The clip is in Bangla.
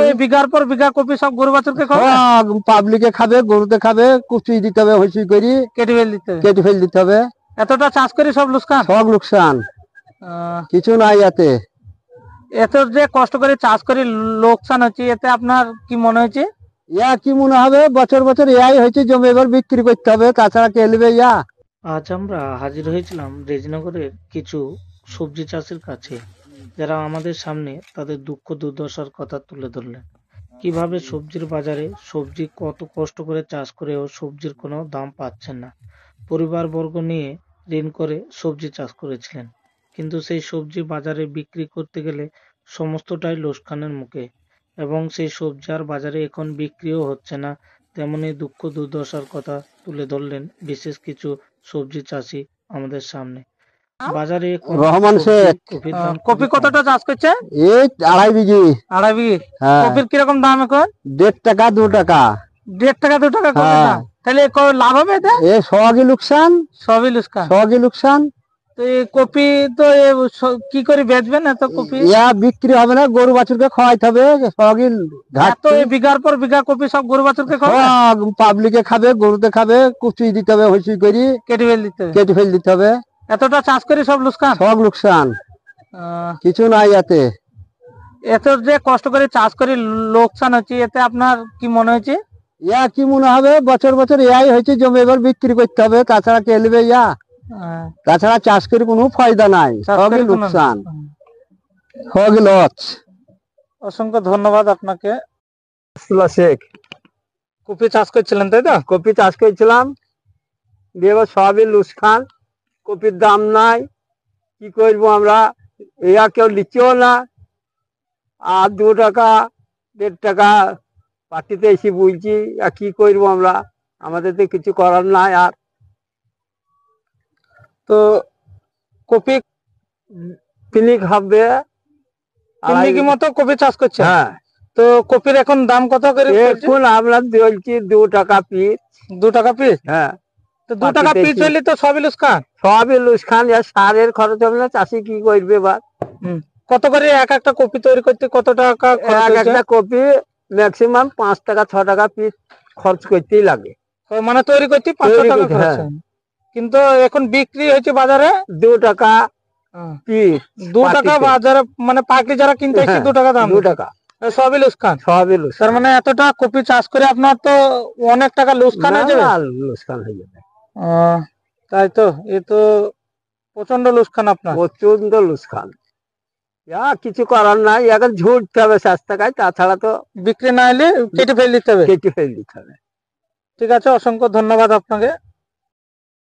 এই বিঘার পর বিঘা কপি সব গরু বাছুরকে খাবে, পাবলিকে খাবে, গরুতে খাবে, কুচুই দিতে হবে, হইচুই করি কেটে ফেল দিতে হবে। এতটা চাষ করে সব লোকসান, সব লোকসান, কিছু নাই এতে। এত যে কষ্ট করে চাষ করে লোকসান হচ্ছে, এতে আপনার কি মনে হচ্ছে? ইয়া কি মনে হবে, বছর বছর ইয়াই হয়েছে, জমি এবার বিক্রি করতে হবে, তাছাড়া কে নেবে ইয়া। আজ আমরা হাজির হয়েছিলাম রেজিনগরের কিছু সবজি চাষির কাছে, যারা আমাদের সামনে তাদের দুঃখ দুর্দশার কথা তুলে ধরলেন। কিভাবে সবজির বাজারে সবজি কত কষ্ট করে চাষ করেও সবজির কোনো দাম পাচ্ছেন না। পরিবারবর্গ নিয়ে ঋণ করে সবজি চাষ করেছিলেন, কিন্তু সেই সবজি বাজারে বিক্রি করতে গেলে সমস্তটাই লোকসানের মুখে, এবং সেই সবজি আর বাজারে এখন বিক্রিও হচ্ছে না। তেমনি দুঃখ দুর্দশার কথা তুলে ধরলেন বিশেষ কিছু সবজি চাষি আমাদের সামনে। বাজারে রহমান শেখ। কপি কতটা চাষ করছে? এই 2.5 বিঘি। 2.5 বিঘি। কপির কিরকম দাম এখন? 1.5 টাকা 2 টাকা। 1.5 টাকা 2 টাকা কপির দাম। তাহলে লাভ হবে এতে? সবই লোকসান, সবই লোকসান, সবই লোকসান। তো এই কপি তো কি করে বেচবেন এত কপি? ইয়া বিক্রি হবে না, গরু বাছুরকে খাওয়াইতে হবে, সবই ঘাট। তো এই বিঘার পর বিঘা কপি সব গরু বাছুরকে খাবে, পাবলিকে খাবে, গরুতে খাবে, কুচুই দিতে হবে, হইচুই করি কেটে ফেল দিতে হবে। এতটা চাষ করে সব লোকসান, সব লোকসান, কিছু নাই এতে। এত যে কষ্ট করে চাষ করে লোকসান হচ্ছে, এতে আপনার কি মনে হচ্ছে? ইয়া কি মনে হবে, বছর বছর ইয়াই হয়েছে, জমি এবার বিক্রি করতে হবে, তাছাড়া কে নেবে ইয়া। তাছাড়া চাষ করে কোনো ফায়দা নাই, সবই লোকসান, সবই লস। অসংখ্য ধন্যবাদ আপনাকে। শেখ। কপি চাষ করছিলেন তাই তো? কপি চাষ করছিলাম, দিয়ে এবার সবই লোকসান, কপির দাম নাই, কি করবো আমরা, ইয়া কেউ লিখছেও না, আর 2 টাকা 1.5 টাকা পার্টিতে এসে বলছি, আর কি করবো আমরা, আমাদের তো কিছু করার নাই। আর তো কপি পিনিক হবে, 3 বিঘি মতো কপি চাষ করছে। হ্যাঁ। তো কপির এখন দাম কত করে? এখন আমরা বলছি 2 টাকা পিস। 2 টাকা পিস? হ্যাঁ। তো 2 টাকা পিস হলে তো সবই লোকসান, সবই লোকসান। সারের খরচ হবে না, চাষি কি করবে এবার। কত করে এক একটা কপি তৈরি করতে কত টাকা? একটা কপি ম্যাক্সিমাম 5 টাকা 6 টাকা পিস খরচ করতেই লাগে, মানে তৈরি করতে 500 টাকা খরচ। কিন্তু এখন বিক্রি হচ্ছে বাজারে 2 টাকা পিস। 2 টাকা বাজারে, মানে পাইকারি যারা কিনতে আসছে 2 টাকা দাম। 2 টাকা, সবই লোকসান, সবই লোকসান। তার মানে এতটা কপি চাষ করে আপনার তো অনেক টাকা লোকসান হয়ে যাবে। লোকসান হয়ে যাবে। তাই তো, এ তো প্রচন্ড লোকসান আপনার, প্রচন্ড লোকসান। কিছু করার নাই, এখন ঝুড়তে হবে 7 টাকায়, তাছাড়া তো বিক্রি না হলে কেটে ফেল দিতে হবে। কেটে ফেল দিতে হবে। ঠিক আছে, অসংখ্য ধন্যবাদ আপনাকে।